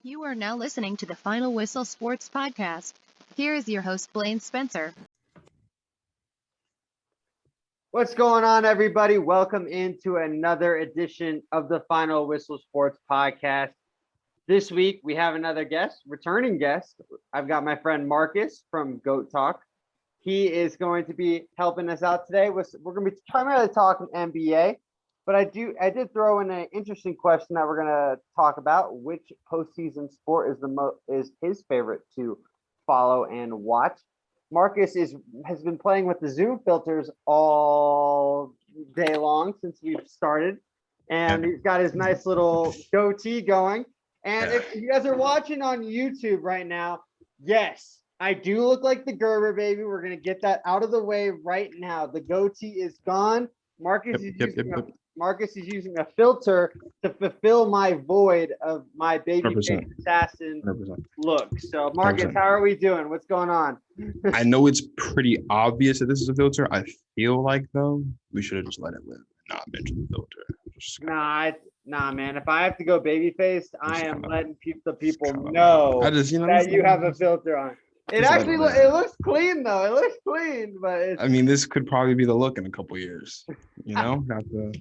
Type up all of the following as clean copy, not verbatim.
You are now listening to the Final Whistle Sports Podcast. Here is your host, Blaine Spencer. What's going on, everybody? Welcome into another edition of the Final Whistle Sports Podcast. This week, we have another guest, returning guest. I've got my friend Marcus from G.O.A.T Talk. He is going to be helping us out today. We're going to be primarily talking NBA, but I did throw in an interesting question that we're going to talk about. Which postseason sport is his favorite to follow and watch? Marcus has been playing with the Zoom filters all day long since we've started, and he's got his nice little goatee going. And if you guys are watching on YouTube right now, yes, I do look like the Gerber baby. We're gonna get that out of the way right now. The goatee is gone. Marcus is using a filter to fulfill my void of my babyface assassin 100%. Look. So, Marcus, 100%. How are we doing? What's going on? I know it's pretty obvious that this is a filter. I feel like, though, we should have just let it live and not mention the filter. Nah, man. If I have to go babyface, I am letting the people know that you have a filter on. It looks clean, though. It looks clean, but this could probably be the look in a couple years. Have to,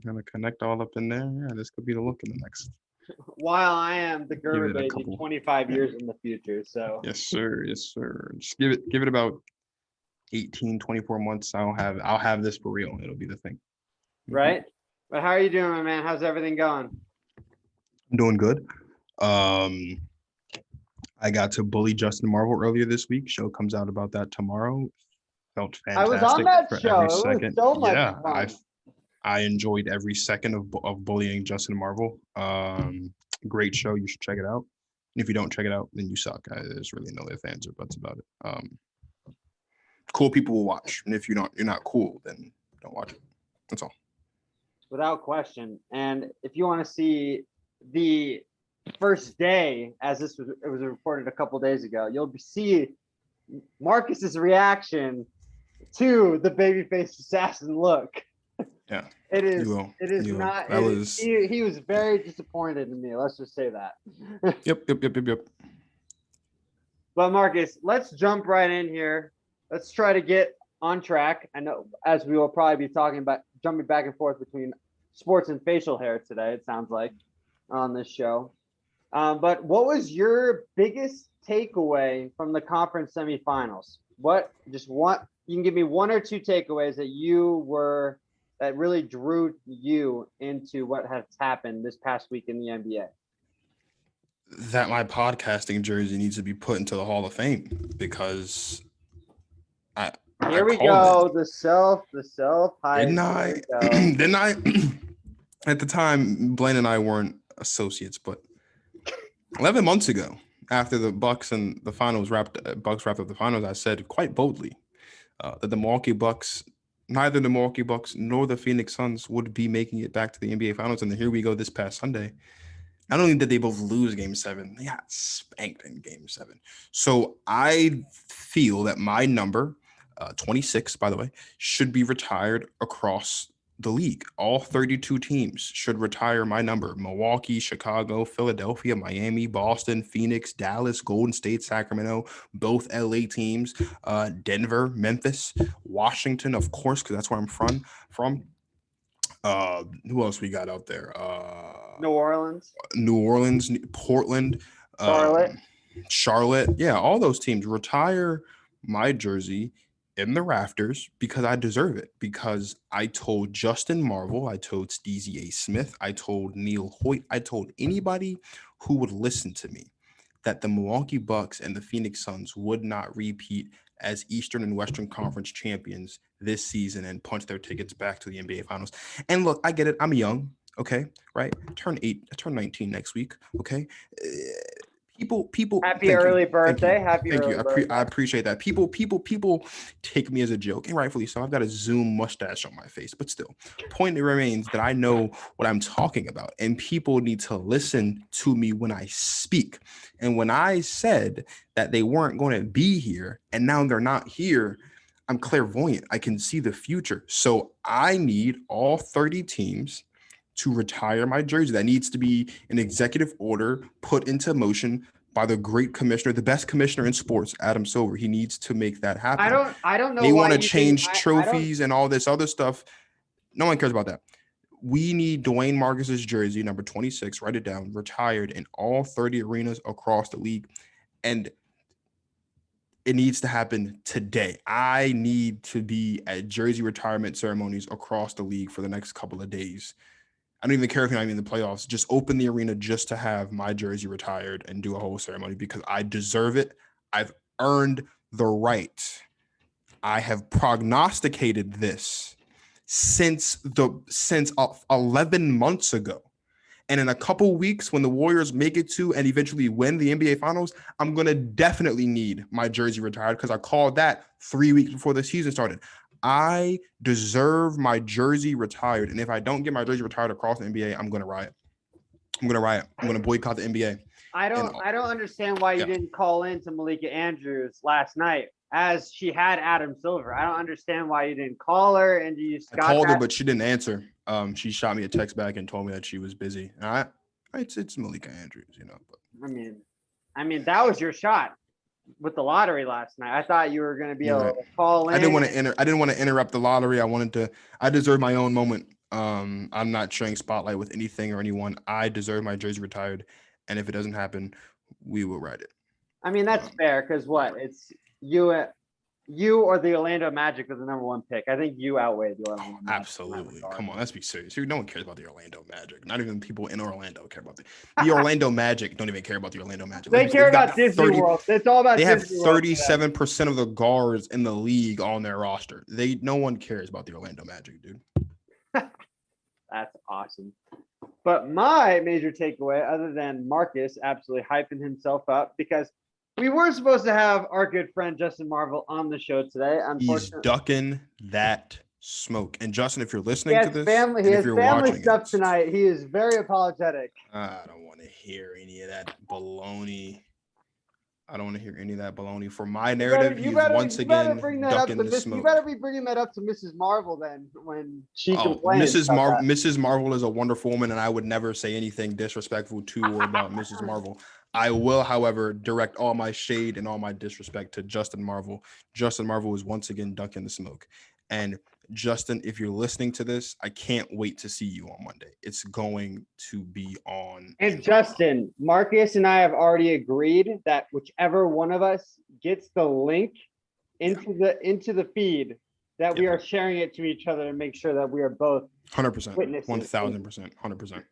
kind of connect all up in there. Yeah, this could be the look in the next. While I am the Gerber baby 25 years in the future, so. Yes, sir. Just give it about 18, 24 months. I'll have this for real. It'll be the thing. Right? But how are you doing, my man? How's everything going? I'm doing good. I got to bully Justin Marvel earlier this week. Show comes out about that tomorrow. Felt fantastic. I was on that show. It was so much fun. I enjoyed every second of bullying Justin Marvel. Great show. You should check it out. And if you don't check it out, then you suck. There's really no ifs, ands, or buts about it. Cool people will watch. And if you're not cool, then don't watch it. That's all. Without question. And if you want to see the first day, as it was reported a couple days ago, you'll see Marcus's reaction to the babyface assassin look. Yeah, it is. He was very disappointed in me. Let's just say that. Yep. But Marcus, let's jump right in here. Let's try to get on track. I know, as we will probably be talking about jumping back and forth between sports and facial hair today, it sounds like, on this show. But what was your biggest takeaway from the conference semifinals? You can give me one or two takeaways that really drew you into what has happened this past week in the NBA. That my podcasting jersey needs to be put into the Hall of Fame because Here we go. The self hype. Didn't I? At the time, Blaine and I weren't associates, but 11 months ago, after the Bucks and the finals wrapped up the finals, I said quite boldly that the Milwaukee Bucks, neither the Milwaukee Bucks nor the Phoenix Suns would be making it back to the NBA Finals. And here we go this past Sunday. Not only did they both lose Game 7, they got spanked in Game 7. So I feel that my number, 26, by the way, should be retired across the league. All 32 teams should retire my number. Milwaukee, Chicago, Philadelphia, Miami, Boston, Phoenix, Dallas, Golden State, Sacramento, both LA teams, Denver, Memphis, Washington, of course, because that's where I'm from. Who else we got out there? New Orleans, Portland, Charlotte. Yeah, all those teams retire my jersey in the rafters because I deserve it. Because I told Justin Marvel, I told Steezy A. Smith, I told Neil Hoyt, I told anybody who would listen to me that the Milwaukee Bucks and the Phoenix Suns would not repeat as Eastern and Western Conference champions this season and punch their tickets back to the NBA Finals. And look, I get it. I'm young. Okay. Right. I turn 19 next week. Okay. People happy early birthday. I appreciate that. People take me as a joke, and rightfully so. I've got a Zoom mustache on my face, but still, point remains that I know what I'm talking about, and people need to listen to me when I speak. And when I said that they weren't going to be here, and now they're not here, I'm clairvoyant. I can see the future. So I need all 30 teams to retire my jersey. That needs to be an executive order put into motion by the great commissioner, the best commissioner in sports, Adam Silver. He needs to make that happen. I don't know They why want to you change didn't, trophies and all this other stuff. No one cares about that. We need Dwayne Marcus's jersey, number 26, write it down, retired in all 30 arenas across the league. And it needs to happen today. I need to be at jersey retirement ceremonies across the league for the next couple of days. I don't even care if you're not even in the playoffs. Just open the arena just to have my jersey retired and do a whole ceremony because I deserve it. I've earned the right. I have prognosticated this since 11 months ago. And in a couple weeks, when the Warriors make it to and eventually win the NBA Finals, I'm going to definitely need my jersey retired because I called that 3 weeks before the season started. I deserve my jersey retired. And if I don't get my jersey retired across the NBA, I'm going to riot. I'm going to boycott the NBA. I don't understand why you didn't call in to Malika Andrews last night as she had Adam Silver. I don't understand why you didn't call her and you just got I called her, but she didn't answer. She shot me a text back and told me that she was busy. It's Malika Andrews, But I mean, that was your shot with the lottery last night. I thought you were going to be able to call in. I didn't want to interrupt the lottery. I deserve my own moment. I'm not sharing spotlight with anything or anyone. I deserve my jersey retired, and if it doesn't happen, we will ride it. I mean, that's fair because it's you or the Orlando Magic was the number one pick. I think you outweighed the Orlando Magic. Absolutely. Come on, let's be serious. No one cares about the Orlando Magic. Not even people in Orlando care about the Orlando Magic. Don't even care about the Orlando Magic. They care about Disney World. It's all about Disney World. They have 37% of the guards in the league on their roster. No one cares about the Orlando Magic, dude. That's awesome. But my major takeaway, other than Marcus absolutely hyping himself up, because we were supposed to have our good friend Justin Marvel on the show today. He's ducking that smoke. And Justin, if you're listening to this, he has family stuff tonight. He is very apologetic. I don't want to hear any of that baloney. For my narrative, he's once again ducking the smoke. You better be bringing that up to Mrs. Marvel then when she complains. Mrs. Marvel is a wonderful woman, and I would never say anything disrespectful to or about Mrs. Marvel. I will, however, direct all my shade and all my disrespect to Justin Marvel. Justin Marvel is once again ducking the smoke. And Justin, if you're listening to this, I can't wait to see you on Monday. It's going to be on. And Justin, Marcus and I have already agreed that whichever one of us gets the link into the feed, that we are sharing it to each other to make sure that we are both 100%, 1,000%,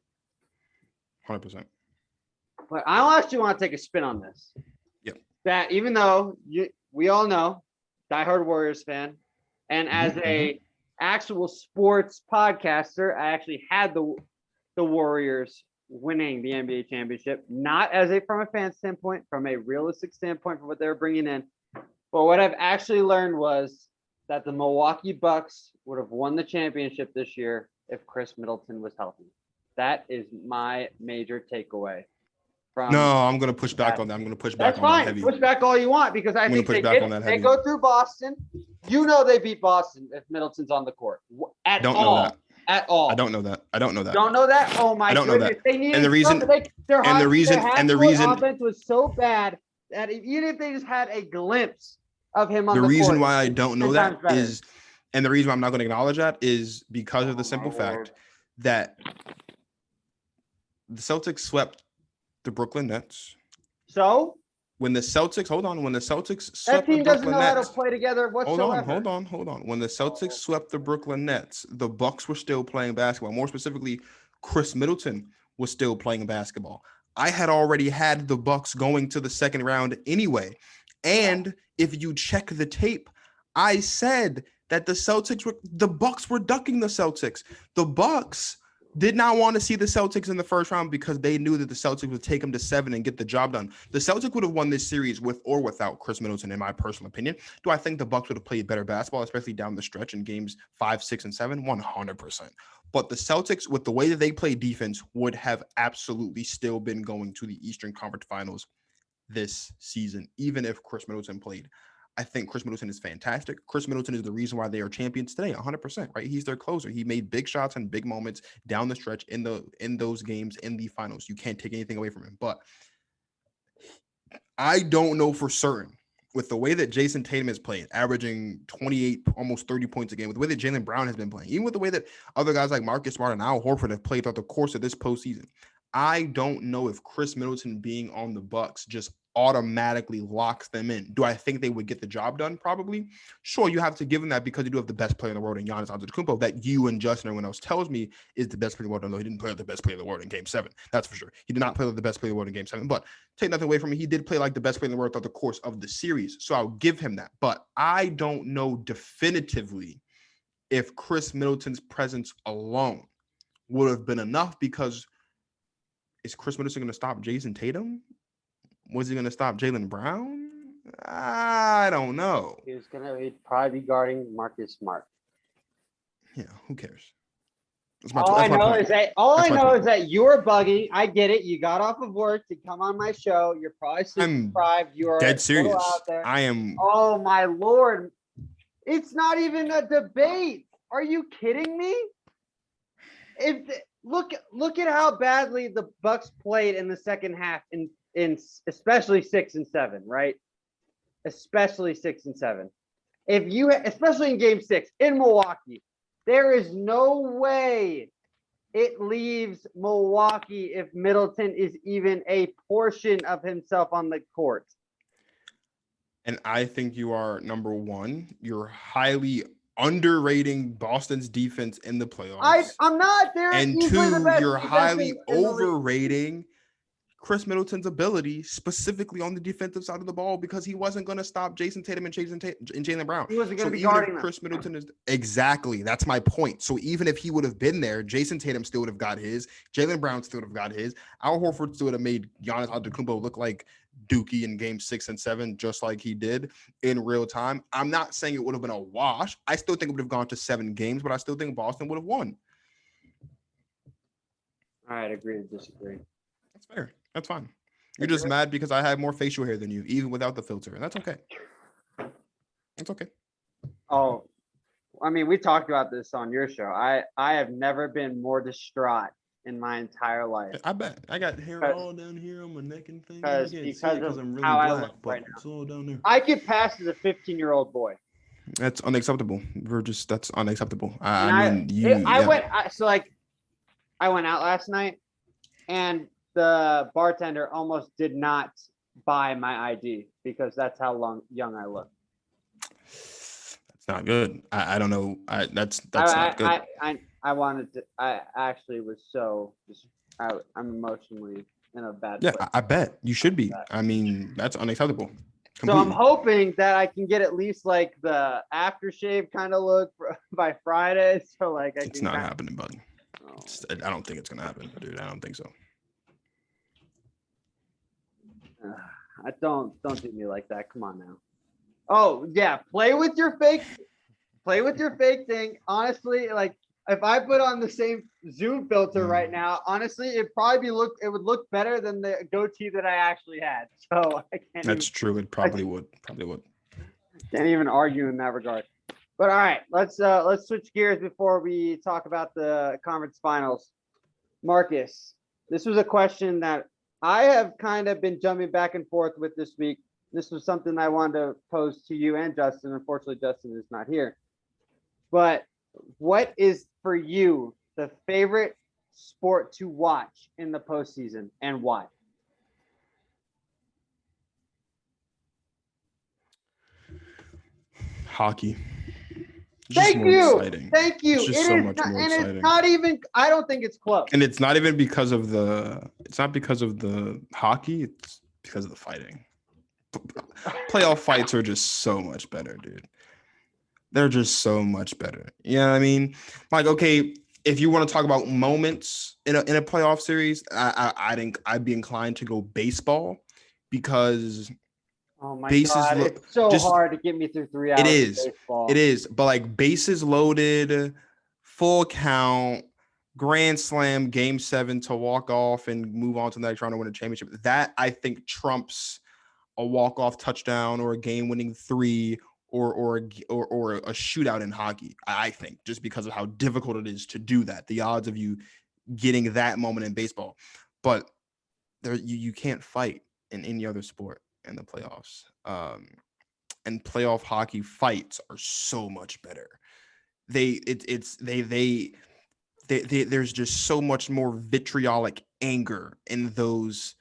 100%. But I actually want to take a spin on this. Yep. That even though we all know, diehard Warriors fan, and as a actual sports podcaster, I actually had the Warriors winning the NBA championship, not from a fan standpoint, from a realistic standpoint for what they were bringing in. But what I've actually learned was that the Milwaukee Bucks would have won the championship this year if Chris Middleton was healthy. That is my major takeaway. I'm going to push back on that. I'm going to push back on that heavy. Push back all you want because I think they go through Boston. You know they beat Boston if Middleton's on the court. I don't know that. I don't know that. Don't know that? Oh my goodness. Know that. They needed and the reason offense was so bad that even if they just had a glimpse of him on the court. The reason why I don't know that is, and the reason why I'm not going to acknowledge that is because of the simple fact that the Celtics swept the Brooklyn Nets. So when the Celtics swept that team the doesn't Brooklyn know how to Nets, play together whatsoever. Hold on. When the Celtics swept the Brooklyn Nets, the Bucks were still playing basketball. More specifically, Chris Middleton was still playing basketball. I had already had the Bucks going to the second round anyway. And if you check the tape, I said that the Bucks were ducking the Celtics. The Bucks did not want to see the Celtics in the first round because they knew that the Celtics would take them to 7 and get the job done. The Celtics would have won this series with or without Chris Middleton, in my personal opinion. Do I think the Bucks would have played better basketball, especially down the stretch in games 5, 6, and 7? 100%. But the Celtics, with the way that they play defense, would have absolutely still been going to the Eastern Conference Finals this season, even if Chris Middleton played. I think Chris Middleton is fantastic. Chris Middleton is the reason why they are champions today, 100%, right? He's their closer. He made big shots and big moments down the stretch in those games in the finals. You can't take anything away from him. But I don't know for certain with the way that Jason Tatum is playing, averaging 28, almost 30 points a game, with the way that Jaylen Brown has been playing, even with the way that other guys like Marcus Smart and Al Horford have played throughout the course of this postseason. I don't know if Chris Middleton being on the Bucks just automatically locks them in. Do I think they would get the job done? Probably. Sure, you have to give them that because you do have the best player in the world in Giannis Antetokounmpo that you and Justin and everyone else tells me is the best player in the world. No, he didn't play like the best player in the world in Game 7. That's for sure. He did not play like the best player in the world in Game 7. But take nothing away from him, he did play like the best player in the world throughout the course of the series. So I'll give him that. But I don't know definitively if Chris Middleton's presence alone would have been enough, because is Chris Middleton going to stop Jason Tatum? Was he going to stop Jaylen Brown? I don't know. He'd probably be guarding Marcus Smart. Yeah, who cares? All I know is that you're bugging. I get it. You got off of work to come on my show. You're probably deprived. You are dead serious. Out there. I am. Oh my Lord! It's not even a debate. Are you kidding me? Look at how badly the Bucks played in the second half in especially 6 and 7, right? Especially 6 and 7. Especially in Game 6 in Milwaukee, there is no way it leaves Milwaukee if Middleton is even a portion of himself on the court. And I think you are, number one, you're highly underrating Boston's defense in the playoffs. I'm not there. And two, you're highly overrating Chris Middleton's ability, specifically on the defensive side of the ball, because he wasn't going to stop Jason Tatum and Jaylen Brown. He wasn't going to be guarding them. Chris Middleton is exactly, that's my point. So even if he would have been there, Jason Tatum still would have got his. Jaylen Brown still would have got his. Al Horford still would have made Giannis Antetokounmpo look like Dookie in Game 6 and 7, just like he did in real time. I'm not saying it would have been a wash. I still think it would have gone to 7 games, but I still think Boston would have won. All right, agree to disagree. That's fair. That's fine. You're just mad because I have more facial hair than you, even without the filter. And that's okay. It's okay. Oh, I mean, we talked about this on your show. I have never been more distraught in my entire life. I bet. I got hair all down here on my neck and things. Because I'm really how black, I look right now. it's all down there. I could pass as a 15-year-old boy. That's unacceptable. That's unacceptable. I went out last night, and the bartender almost did not buy my ID because that's how young I look. That's not good. I don't know. That's not good. I actually was so I'm emotionally in a bad place. Yeah, I bet you should be. I mean, that's unacceptable. Completely. So I'm hoping that I can get at least like the aftershave kind of look by Friday. So like it's not happening, bud. Oh. I don't think it's gonna happen, dude. I don't think so. Don't do me like that. Come on now. Oh yeah, play with your fake thing. Honestly, like if I put on the same Zoom filter right now, honestly, it would look better than the goatee that I actually had. So I can't. That's true. It probably would. Can't even argue in that regard. But all right, let's switch gears before we talk about the conference finals. Marcus, this was a question that I have kind of been jumping back and forth with this week. This was something I wanted to pose to you and Justin. Unfortunately, Justin is not here. But what is for you the favorite sport to watch in the postseason and why? Hockey. Thank you. It's just so much more exciting. It's not even, I don't think it's close. And it's not even because of the hockey, it's because of the fighting. Playoff fights are just so much better, dude. They're just so much better. You know what I mean? Like, okay, if you want to talk about moments in a playoff series, I think I'd be inclined to go baseball because oh my God, it's so hard to get me through 3 hours. It is. But like bases loaded, full count, grand slam, Game 7 to walk off and move on to the next round and win a championship. That I think trumps a walk-off touchdown or a game-winning 3 or a shootout in hockey, I think, just because of how difficult it is to do that. The odds of you getting that moment in baseball. But there you can't fight in any other sport in the playoffs. And playoff hockey fights are so much better. There's just so much more vitriolic anger in those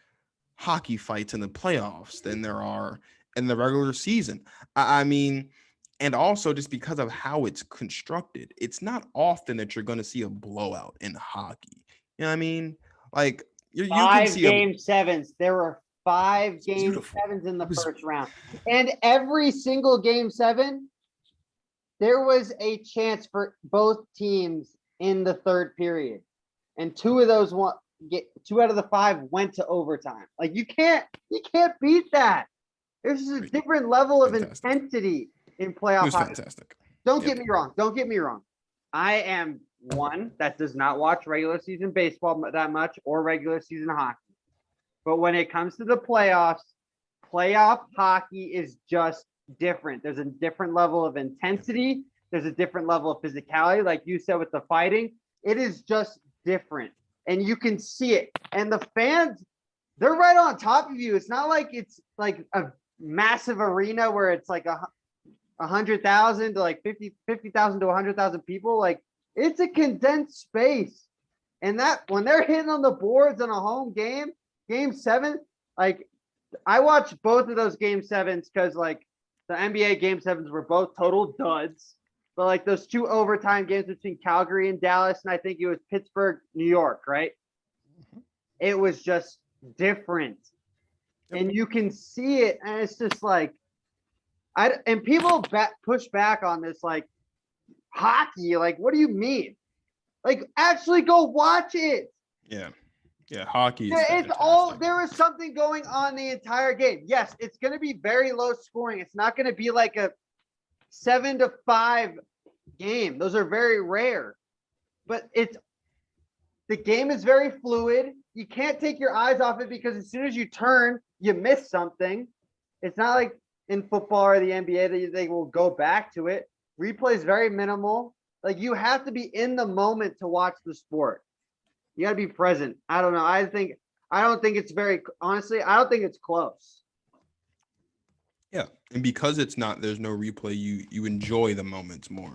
hockey fights in the playoffs than there are in the regular season. I mean, and also just because of how it's constructed, it's not often that you're going to see a blowout in hockey. You know what I mean? Like you can see game sevens. There were 5 game beautiful. sevens in the first round, and every single game 7, there was a chance for both teams in the third period, and 2 out of the 5 went to overtime. Like you can't beat that. There's just a different level of intensity in playoff hockey. Fantastic. Don't get me wrong. I am one that does not watch regular season baseball that much or regular season hockey. But when it comes to the playoffs, playoff hockey is just different. There's a different level of intensity. There's a different level of physicality. Like you said with the fighting, it is just different. And you can see it. And the fans, they're right on top of you. It's not like it's like a massive arena where it's like 100,000 to like 50,000 to 100,000 people. Like it's a condensed space. And that when they're hitting on the boards on a home game 7, like I watched both of those game 7s because like the NBA game 7s were both total duds. But like those 2 overtime games between Calgary and Dallas, and I think it was Pittsburgh, New York, right? It was just different. And you can see it, and it's just like and people push back on this like hockey, like what do you mean? Like actually go watch it. Yeah, hockey is there is something going on the entire game. Yes, it's going to be very low scoring. It's not going to be like a 7-5 game. Those are very rare. But the game is very fluid. You can't take your eyes off it because as soon as you turn, you miss something. It's not like in football or the NBA that they will go back to it. Replay is very minimal. Like you have to be in the moment to watch the sport. You got to be present. I don't know. I don't think it's honestly, I don't think it's close. Yeah. And because it's not, there's no replay, you enjoy the moments more.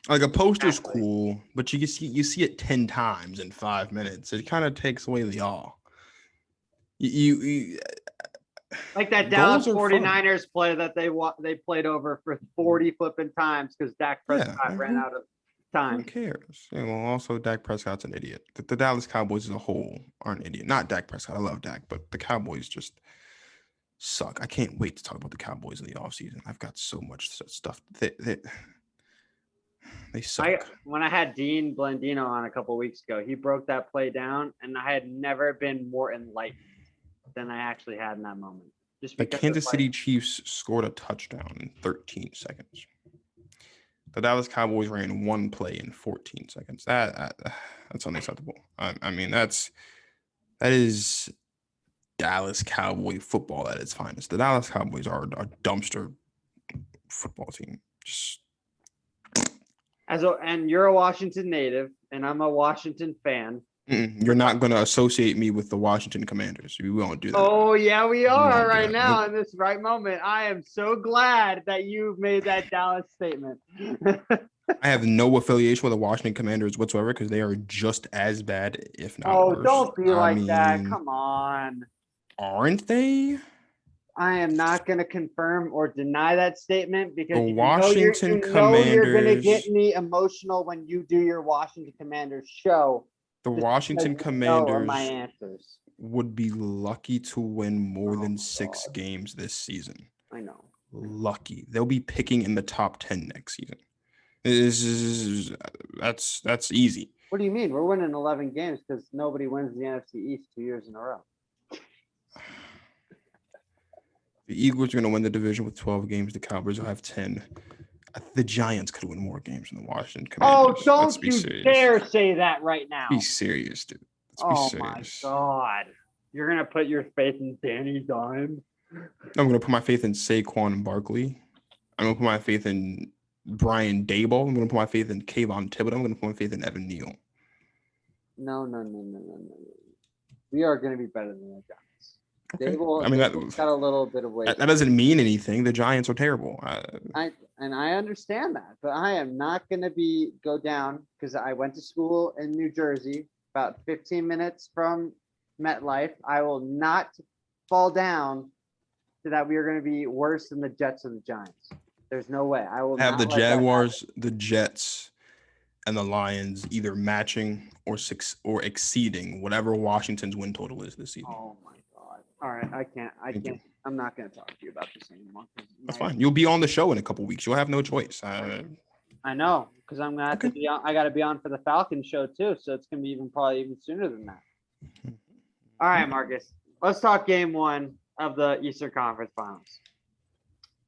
Like a poster's cool, but you see it 10 times in 5 minutes. It kind of takes away the awe. You like that Dallas 49ers play that they played over for 40 flipping times because Dak Prescott ran out of time. Who cares? Yeah, well, also Dak Prescott's an idiot. The Dallas Cowboys as a whole are an idiot. Not Dak Prescott. I love Dak, but the Cowboys just suck. I can't wait to talk about the Cowboys in the offseason. I've got so much stuff. They suck. When I had Dean Blandino on a couple of weeks ago, he broke that play down, and I had never been more enlightened than I actually had in that moment. The Kansas City Chiefs scored a touchdown in 13 seconds. The Dallas Cowboys ran 1 play in 14 seconds. That's unacceptable. I mean, that is Dallas Cowboy football at its finest. The Dallas Cowboys are a dumpster football team. And you're a Washington native, and I'm a Washington fan. You're not going to associate me with the Washington Commanders. We won't do that. Oh, yeah, we are right now in this right moment. I am so glad that you made that Dallas statement. I have no affiliation with the Washington Commanders whatsoever because they are just as bad, if not worse. Oh, don't be like that. Come on. Aren't they? I am not going to confirm or deny that statement because the Washington Commanders. You're going to get me emotional when you do your Washington Commanders show. The Washington Commanders my answers. Would be lucky to win more than 6 games this season. I know. Lucky. They'll be picking in the top 10 next season. That's easy. What do you mean? We're winning 11 games because nobody wins the NFC East 2 years in a row. The Eagles are going to win the division with 12 games. The Cowboys will have 10. The Giants could win more games than the Washington Commanders. Oh, don't you dare say that right now. Be serious, dude. My God. You're going to put your faith in Danny Dimes? I'm going to put my faith in Saquon Barkley. I'm going to put my faith in Brian Daboll. I'm going to put my faith in Kayvon Thibodeau. I'm going to put my faith in Evan Neal. No. We are going to be better than the Giants. Okay. Daboll's got a little bit of weight. That doesn't mean anything. The Giants are terrible. I understand that, but I am not going to go down because I went to school in New Jersey, about 15 minutes from MetLife. I will not fall down to that we are going to be worse than the Jets or the Giants. There's no way. I will have the Jaguars, the Jets, and the Lions either matching or exceeding whatever Washington's win total is this season. Oh my God! All right, I can't. I'm not going to talk to you about this anymore. That's fine. You'll be on the show in a couple weeks. You'll have no choice. I know, because I'm gonna have to be on. I got to be on for the Falcons show too, so it's gonna be probably even sooner than that. All right, Marcus. Let's talk game one of the Eastern Conference Finals.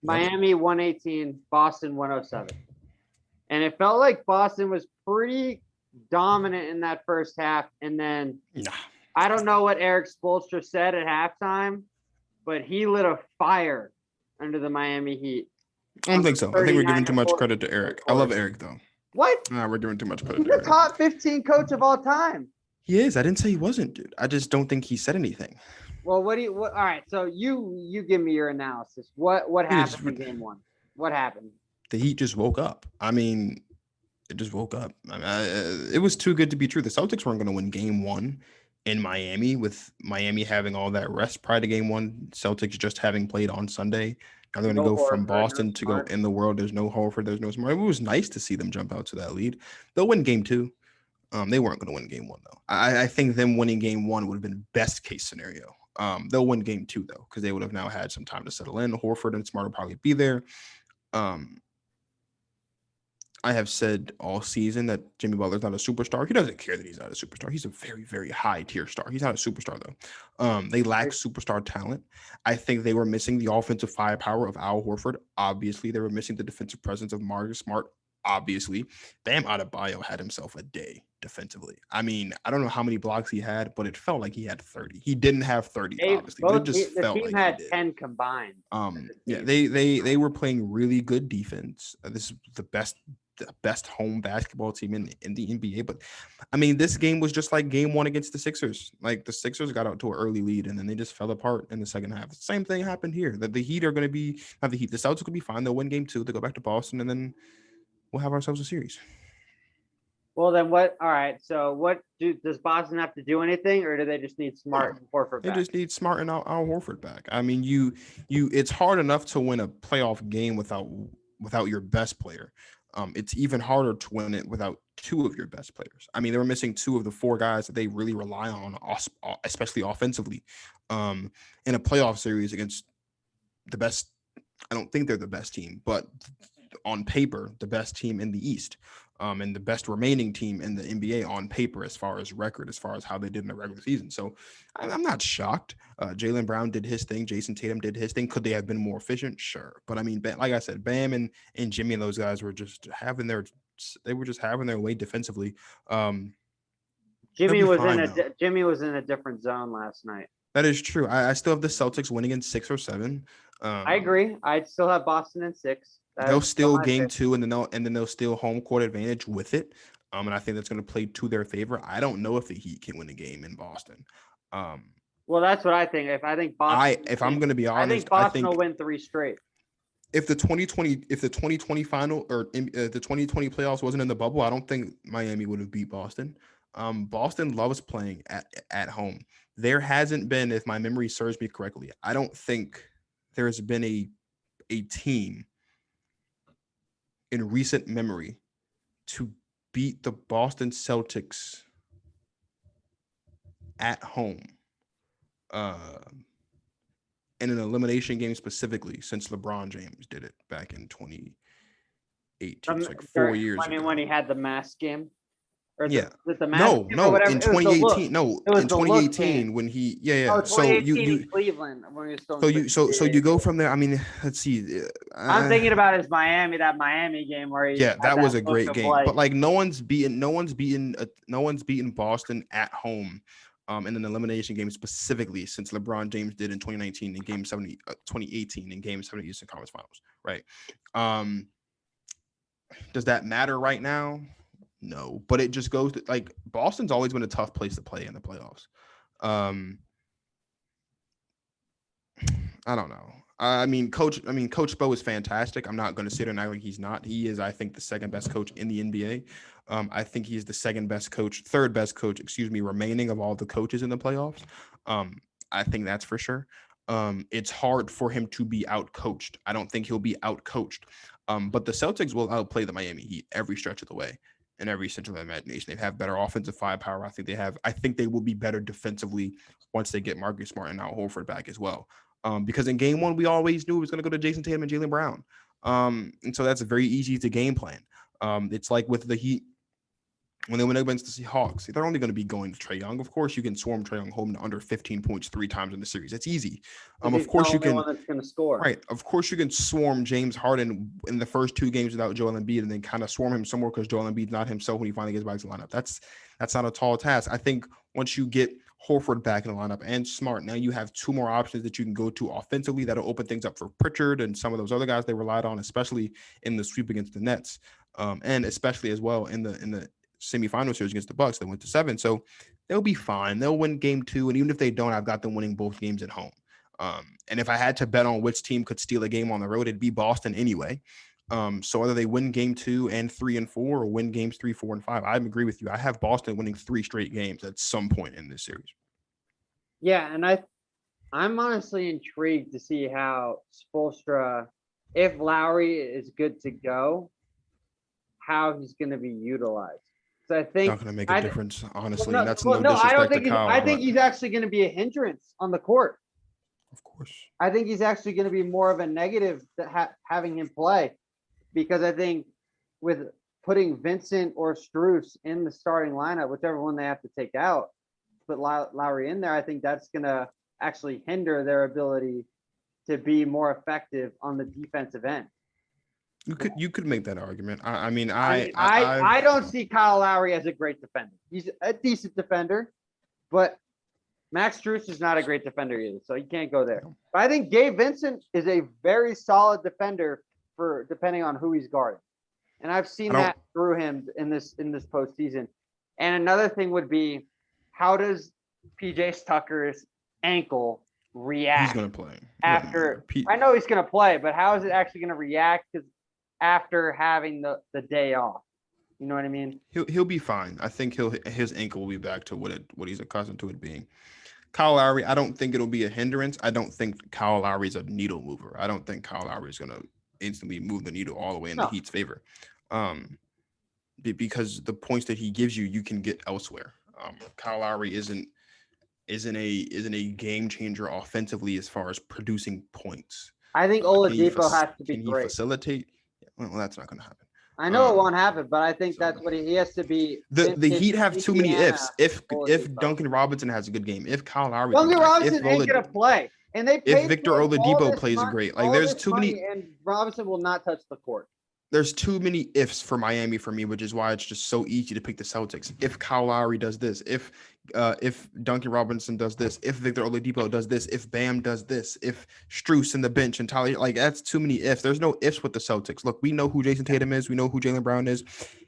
Miami 118, Boston 107. And it felt like Boston was pretty dominant in that first half. And then I don't know what Eric Spoelstra said at halftime, but he lit a fire under the Miami Heat. I don't think so. I think we're giving too much credit to Eric. I love Eric, though. What? We're giving too much credit He's to Eric. the top 15 coach of all time. He is. I didn't say he wasn't, dude. I just don't think he said anything. Well, all right, so you give me your analysis. What happened in game one? What happened? The Heat just woke up. I mean, it just woke up. It was too good to be true. The Celtics weren't going to win game one in Miami, with Miami having all that rest prior to game one. Celtics just having played on Sunday. Now they're going to go from Boston to go in the world. There's no Horford. There's no Smart. It was nice to see them jump out to that lead. They'll win game two. They weren't going to win game one, though. I think them winning game one would have been best case scenario. They'll win game two, though, because they would have now had some time to settle in. Horford and Smart will probably be there. I have said all season that Jimmy Butler's not a superstar. He doesn't care that he's not a superstar. He's a very, very high tier star. He's not a superstar, though. They lack superstar talent. I think they were missing the offensive firepower of Al Horford. Obviously, they were missing the defensive presence of Marcus Smart. Obviously, Bam Adebayo had himself a day defensively. I mean, I don't know how many blocks he had, but it felt like he had 30. He didn't have 30, obviously. But it just felt like the team had 10 combined. Yeah, they were playing really good defense. This is the best home basketball team in the NBA. But I mean, this game was just like game one against the Sixers. Like the Sixers got out to an early lead and then they just fell apart in the second half. The same thing happened here. That the Heat are going to be not the Heat. The Celtics will be fine. They'll win game two. They go back to Boston and then we'll have ourselves a series. Well, then what? All right. So does Boston have to do anything, or do they just need Smart and Horford back? They just need Smart and Al Horford back. I mean, it's hard enough to win a playoff game without your best player. It's even harder to win it without two of your best players. I mean, they were missing two of the four guys that they really rely on, especially offensively, in a playoff series against the best. I don't think they're the best team, but on paper, the best team in the East, and the best remaining team in the NBA on paper as far as record, as far as how they did in the regular season. So I'm not shocked. Jaylen Brown did his thing. Jason Tatum did his thing. Could they have been more efficient? Sure. But I mean, like I said, Bam and Jimmy and those guys were just having their way defensively. Jimmy was in a different zone last night. That is true. I still have the Celtics winning in 6 or 7. I agree. I'd still have Boston in 6. They'll steal game 2, and then they'll steal home court advantage with it. And I think that's going to play to their favor. I don't know if the Heat can win a game in Boston. Well, that's what I think. I'm going to be honest, I think Boston will win 3 straight. If the 2020 final or the 2020 playoffs wasn't in the bubble, I don't think Miami would have beat Boston. Boston loves playing at home. There hasn't been, if my memory serves me correctly, I don't think there has been a team in recent memory to beat the Boston Celtics at home in an elimination game specifically since LeBron James did it back in 2018. It's like 4 years ago. When he had the mask game? In 2018. In 2018 when he so you Cleveland when he was still so you go from there. I mean, let's see. I'm thinking about his Miami game where that was a great game. But like no one's beaten Boston at home in an elimination game specifically since LeBron James did in 2019 in Game 70, 2018 in Game 7 Eastern Conference Finals, right? Does that matter right now? No, but it just goes to, like, Boston's always been a tough place to play in the playoffs. I don't know. Coach Spo is fantastic. I'm not going to sit here and act like he's not. He is, I think, the second best coach in the NBA. I think he is the third best coach, remaining of all the coaches in the playoffs. I think that's for sure. It's hard for him to be out-coached. I don't think he'll be out-coached. But the Celtics will outplay the Miami Heat every stretch of the way in every central imagination. They have better offensive firepower. I think they will be better defensively once they get Marcus Smart and Al Horford back as well. Because in game one, we always knew it was going to go to Jason Tatum and Jaylen Brown. And so that's very easy to game plan. It's like with the Heat, when they went against the Seahawks, they're only going to be going to Trae Young. Of course, you can swarm Trae Young home to under 15 points 3 times in the series. It's easy. Of course, you can. One that's going to score. Right. Of course, you can swarm James Harden in the first 2 games without Joel Embiid, and then kind of swarm him somewhere because Joel Embiid's not himself when he finally gets back to the lineup. That's not a tall task. I think once you get Horford back in the lineup and Smart, now you have 2 more options that you can go to offensively that'll open things up for Pritchard and some of those other guys they relied on, especially in the sweep against the Nets, and especially as well in the semifinal series against the Bucks that went to 7. So they'll be fine. They'll win game 2, and even if they don't, I've got them winning both games at home. And if I had to bet on which team could steal a game on the road, it'd be Boston anyway. So whether they win game 2 and 3 and 4 or win games 3, 4, and 5, I agree with you. I have Boston winning 3 straight games at some point in this series. Yeah, and I'm honestly intrigued to see how Spoelstra, if Lowry is good to go, how he's going to be utilized. So I think not going to make a difference, honestly. Well, and that's no disrespect I don't think to Kyle. I think he's actually going to be a hindrance on the court. Of course. I think he's actually going to be more of a negative having him play, because I think with putting Vincent or Strus in the starting lineup, whichever one they have to take out, put Lowry in there, I think that's going to actually hinder their ability to be more effective on the defensive end. You could make that argument. I don't see Kyle Lowry as a great defender. He's a decent defender, but Max Strus is not a great defender either, so you can't go there. But I think Gabe Vincent is a very solid defender for depending on who he's guarding, and I've seen that through him in this postseason. And another thing would be, how does PJ Tucker's ankle react? He's going to play after. I know he's going to play, but how is it actually going to react after having the day off? You know what I mean? He'll be fine. I think his ankle will be back to what he's accustomed to it being. Kyle Lowry, I don't think it'll be a hindrance. I don't think Kyle Lowry's a needle mover. I don't think Kyle Lowry is going to instantly move the needle all the way in the Heat's favor. Because the points that he gives you can get elsewhere. Kyle Lowry isn't a game changer offensively as far as producing points. I think Oladipo has to be great. Can he facilitate? Well, that's not going to happen. I know it won't happen, but I think that's what he has to be. The Heat have too many ifs. If Duncan Robinson has a good game, if Kyle Lowry, Duncan Robinson ain't gonna play, and if Victor Oladipo plays great, like there's too many, and Robinson will not touch the court. There's too many ifs for Miami for me, which is why it's just so easy to pick the Celtics. If Kyle Lowry does this, if Duncan Robinson does this, if Victor Oladipo does this, if Bam does this, if Strus in the bench and Tyler, like that's too many ifs. There's no ifs with the Celtics. Look, we know who Jason Tatum is. We know who Jaylen Brown is.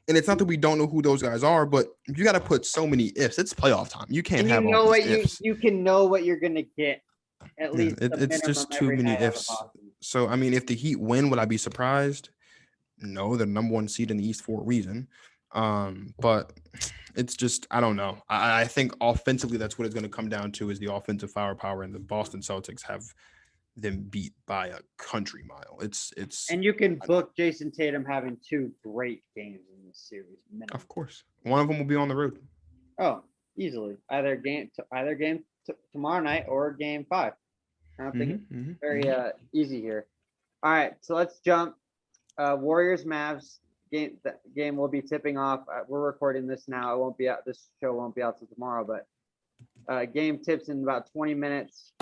And it's not that we don't know who those guys are, but you got to put so many ifs. It's playoff time. You can't have all these ifs. You can know what you're going to get. At least it's just too many ifs. So, I mean, if the Heat win, would I be surprised? No, they're number 1 seed in the East for a reason. But it's just, I don't know. I think offensively, that's what it's going to come down to, is the offensive firepower, and the Boston Celtics have them beat by a country mile. It's and you can book Jason Tatum having 2 great games in this series. Minimum. Of course, one of them will be on the road. Oh, easily either game tomorrow night or game 5. I don't think it's very easy here. All right, so let's jump. Warriors Mavs game will be tipping off. We're recording this now. It won't be out. This show won't be out till tomorrow, but game tips in about 20 minutes.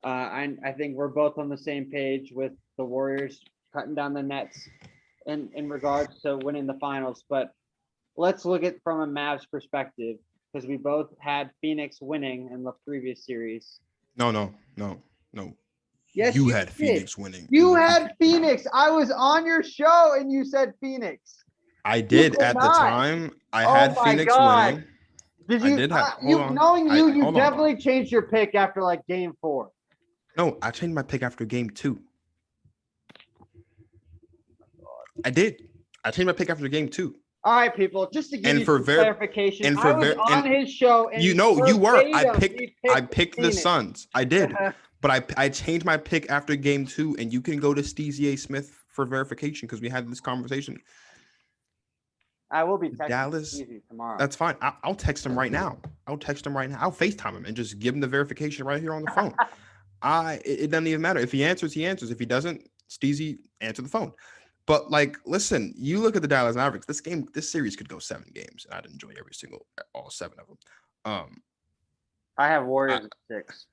I think we're both on the same page with the Warriors cutting down the nets in regards to winning the finals. But let's look at from a Mavs perspective. because we both had Phoenix winning in the previous series. No. Yes, you you had did. Phoenix winning. You had Phoenix. I was on your show and you said Phoenix. I did at the time. I had Phoenix winning. Did you? I did have. You hold on. knowing you, you hold on. definitely changed your pick after like game 4. No, I changed my pick after game 2. I did. I changed my pick after game 2. All right, people. Just to give And you for some clarification, and I for was on his show, and you know you were. I verbatim, picked the Phoenix. Suns. I did, but I changed my pick after game 2, and you can go to Steezy A. Smith for verification because we had this conversation. I will be texting Dallas Steezy tomorrow. That's fine. I'll text him right now. I'll FaceTime him and just give him the verification right here on the phone. It doesn't even matter. If he answers, he answers. If he doesn't, Steezy, answer the phone. But like, listen, you look at the Dallas Mavericks. This series could go 7 games. I'd enjoy all 7 of them. I have Warriors at 6.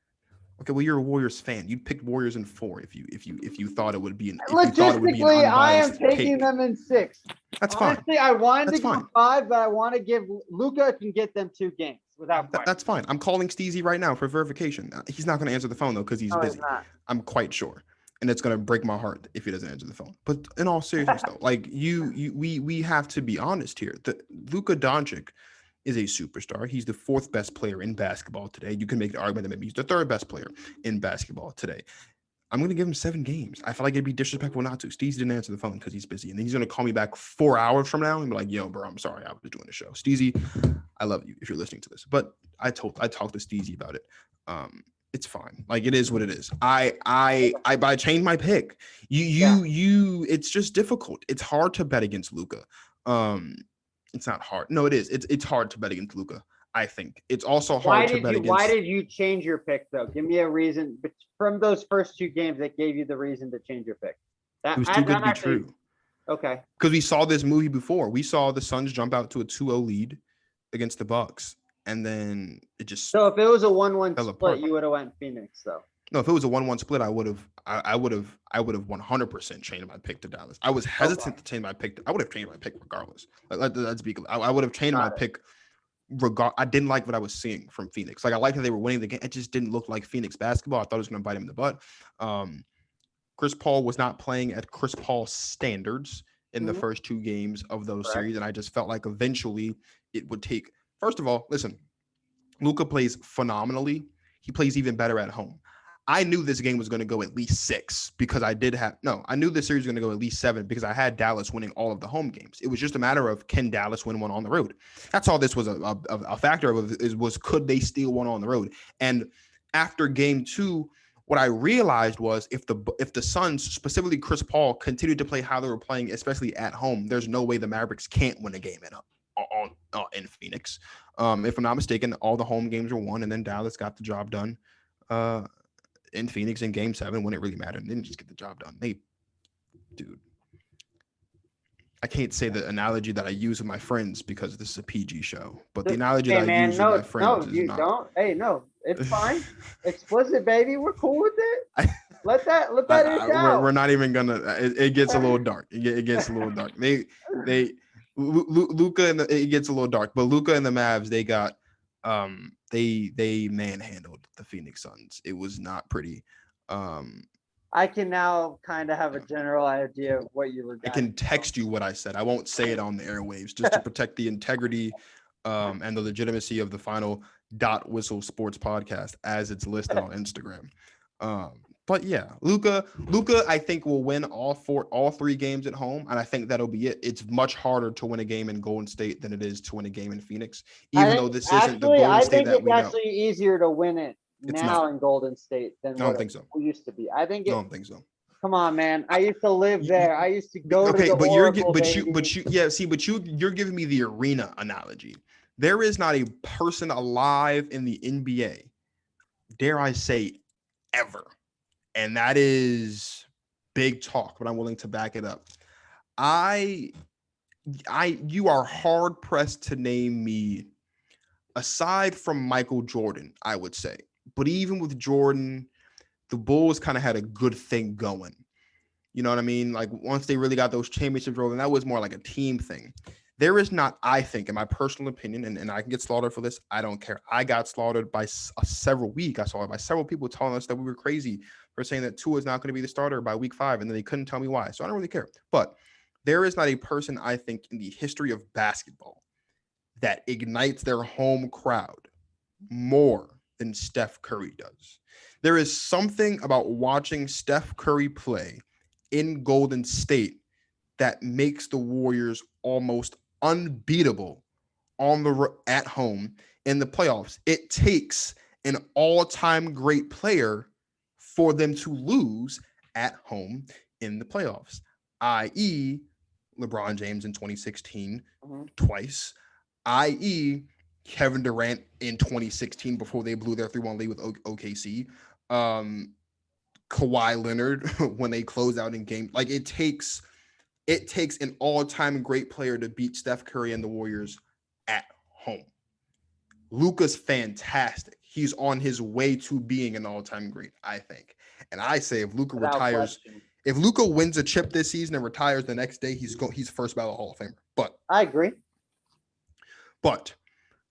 Okay, well, you're a Warriors fan. You'd pick Warriors in 4 if you thought it would be an logistically. I am taking take. them in 6. That's Honestly, fine. I wanted That's to go 5, but I want to give Luka can get them 2 games without question. That's fine. I'm calling Steezy right now for verification. He's not going to answer the phone though because he's busy. I'm quite sure. And it's gonna break my heart if he doesn't answer the phone. But in all seriousness, though, like we have to be honest here. Luka Doncic is a superstar. He's the 4th best player in basketball today. You can make the argument that maybe he's the 3rd best player in basketball today. I'm gonna give him 7 games. I feel like it'd be disrespectful not to. Steezy didn't answer the phone because he's busy, and then he's gonna call me back 4 hours from now and be like, "Yo, bro, I'm sorry, I was doing the show." Steezy, I love you if you're listening to this, but I talked to Steezy about it. It's fine. Like it is what it is. I changed my pick. It's just difficult. It's hard to bet against Luka. It's not hard. No, it is. It's hard to bet against Luka. I think it's also hard to bet against. Why did you change your pick though? Give me a reason. But from those first 2 games that gave you the reason to change your pick. It was too good to be true. Okay. Because we saw this movie before. We saw the Suns jump out to a 2-0 lead against the Bucks. And then it just so if it was a 1-1 split, you would have went Phoenix though. No, if it was a 1-1 split, I would have 100% changed my pick to Dallas. I was hesitant to change my pick. I would have changed my pick regardless. Let's be clear. I would have changed my pick. I didn't like what I was seeing from Phoenix. Like I liked how they were winning the game. It just didn't look like Phoenix basketball. I thought it was going to bite him in the butt. Chris Paul was not playing at Chris Paul standards in the first 2 games of those series, and I just felt like eventually it would take. First of all, listen, Luka plays phenomenally. He plays even better at home. I knew this game was going to go at least 6 because I knew this series was going to go at least 7 because I had Dallas winning all of the home games. It was just a matter of can Dallas win one on the road. That's all this was a factor of was could they steal one on the road? And after game 2, what I realized was if the Suns, specifically Chris Paul, continued to play how they were playing, especially at home, there's no way the Mavericks can't win a game in Phoenix. If I'm not mistaken, all the home games were won, and then Dallas got the job done in Phoenix in game 7 when it really mattered. They didn't just get the job done. I can't say the analogy that I use with my friends because this is a PG show, but the analogy that I use with my friends is not. Don't. Hey, no, it's fine. Explicit, baby. We're cool with it. Let that out. We're not even gonna. It gets a little dark. It gets a little dark. Luka and it gets a little dark, but Luka and the Mavs, they got they manhandled the Phoenix Suns. It was not pretty. I can now kind of have a general idea of what you were. I can text you what I said. I won't say it on the airwaves just to protect the integrity and the legitimacy of the final.whistle sports podcast as it's listed on Instagram. But yeah, Luka, I think will win all 3 games at home, and I think that'll be it. It's much harder to win a game in Golden State than it is to win a game in Phoenix, even though this isn't the Golden State that we know. I think it's actually easier to win it now in Golden State than what it used to be. I don't think so. Come on, man. I used to live there. I used to go to the Oracle, you're giving me the arena analogy. There is not a person alive in the NBA, dare I say, ever. And that is big talk, but I'm willing to back it up. You are hard pressed to name me, aside from Michael Jordan, I would say. But even with Jordan, the Bulls kind of had a good thing going. You know what I mean? Like once they really got those championships rolling, that was more like a team thing. there is not, I think, in my personal opinion, and I can get slaughtered for this. I don't care. I got slaughtered by several people telling us that we were crazy for saying that Tua is not going to be the starter by week 5, and then they couldn't tell me why. So I don't really care. But there is not a person, I think, in the history of basketball that ignites their home crowd more than Steph Curry does. There is something about watching Steph Curry play in Golden State that makes the Warriors almost unbeatable at home in the playoffs. It takes an all-time great player for them to lose at home in the playoffs, i.e. LeBron James in 2016 twice, i.e. Kevin Durant in 2016 before they blew their 3-1 lead with OKC, Kawhi Leonard when they closed out in game. Like it takes an all-time great player to beat Steph Curry and the Warriors at home. Luka's fantastic. He's on his way to being an all-time great, I think. And I say if Luka retires, if Luka wins a chip this season and retires the next day, he's first ballot Hall of Famer. But I agree. But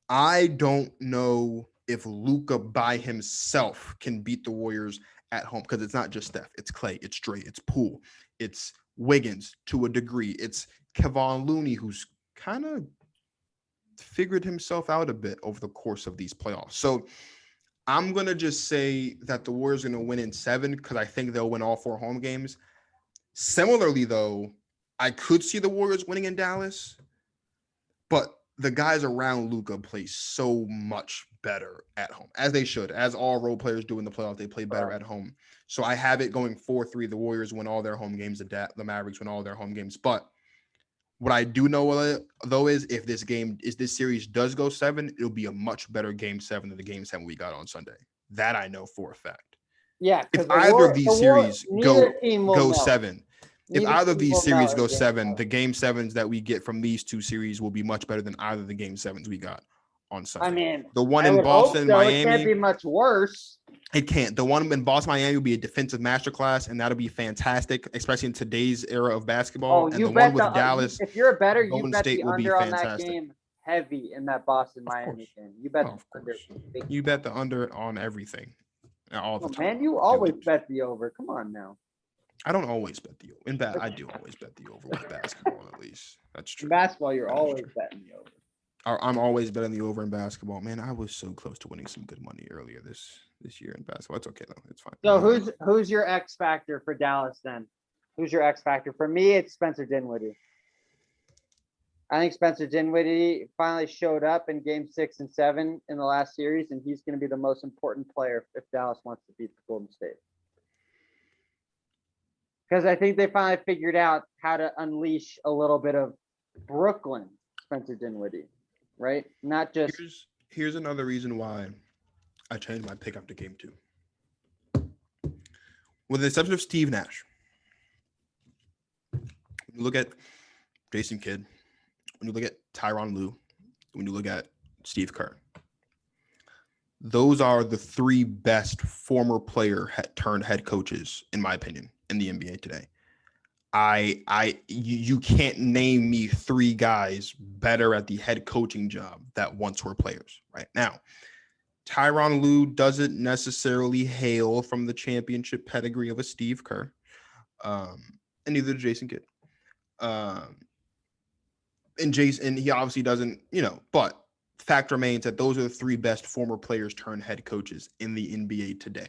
I don't know if Luka by himself can beat the Warriors at home, because it's not just Steph. It's Clay, it's Dre, it's Poole, it's Wiggins to a degree. It's Kevon Looney, who's kind of figured himself out a bit over the course of these playoffs. So I'm going to just say that the Warriors are going to win in 7 because I think they'll win all 4 home games. Similarly, though, I could see the Warriors winning in Dallas, but the guys around Luka play so much better at home, as they should, as all role players do in the playoffs. They play better at home. So I have it going 4-3. The Warriors win all their home games. The Mavericks win all their home games. But what I do know, though, is if this series does go 7, it'll be a much better game 7 than the game 7 we got on Sunday. That I know for a fact. Yeah. If either of these series go 7, if Neither either of these team will series melt go in game 7, 7. the game 7s that we get from these 2 series will be much better than either of the game 7s we got on Sunday. I mean, the one I in would Boston, hope so. Miami, It can't be much worse. It can't. The one in Boston, Miami will be a defensive masterclass, and that'll be fantastic, especially in today's era of basketball. Oh, and you the bet one with Dallas, if you're a better, you Golden bet State the will be under on that fantastic. game heavy in that Boston Miami game. You bet of the under. course. You bet the under on everything, all the time. Man, you always bet the over. Come on now. I don't always bet the over. I do always bet the over with basketball, at least. That's true. In basketball, you're always betting the over. I'm always betting the over in basketball. Man, I was so close to winning some good money earlier this year in basketball. It's okay, though. It's fine. So who's your X factor for Dallas then? Who's your X factor? For me, it's Spencer Dinwiddie. I think Spencer Dinwiddie finally showed up in game 6 and 7 in the last series, and he's going to be the most important player if Dallas wants to beat the Golden State. Because I think they finally figured out how to unleash a little bit of Brooklyn Spencer Dinwiddie, right? Not just. Here's another reason why I changed my pick after game 2. With the exception of Steve Nash, when you look at Jason Kidd, when you look at Tyronn Lue, when you look at Steve Kerr, those are the 3 best former player turned head coaches, in my opinion, in the NBA today. You can't name me 3 guys better at the head coaching job that once were players right now. Tyronn Lue doesn't necessarily hail from the championship pedigree of a Steve Kerr, and neither does Jason Kidd. And he obviously doesn't, but fact remains that those are the 3 best former players turned head coaches in the NBA today.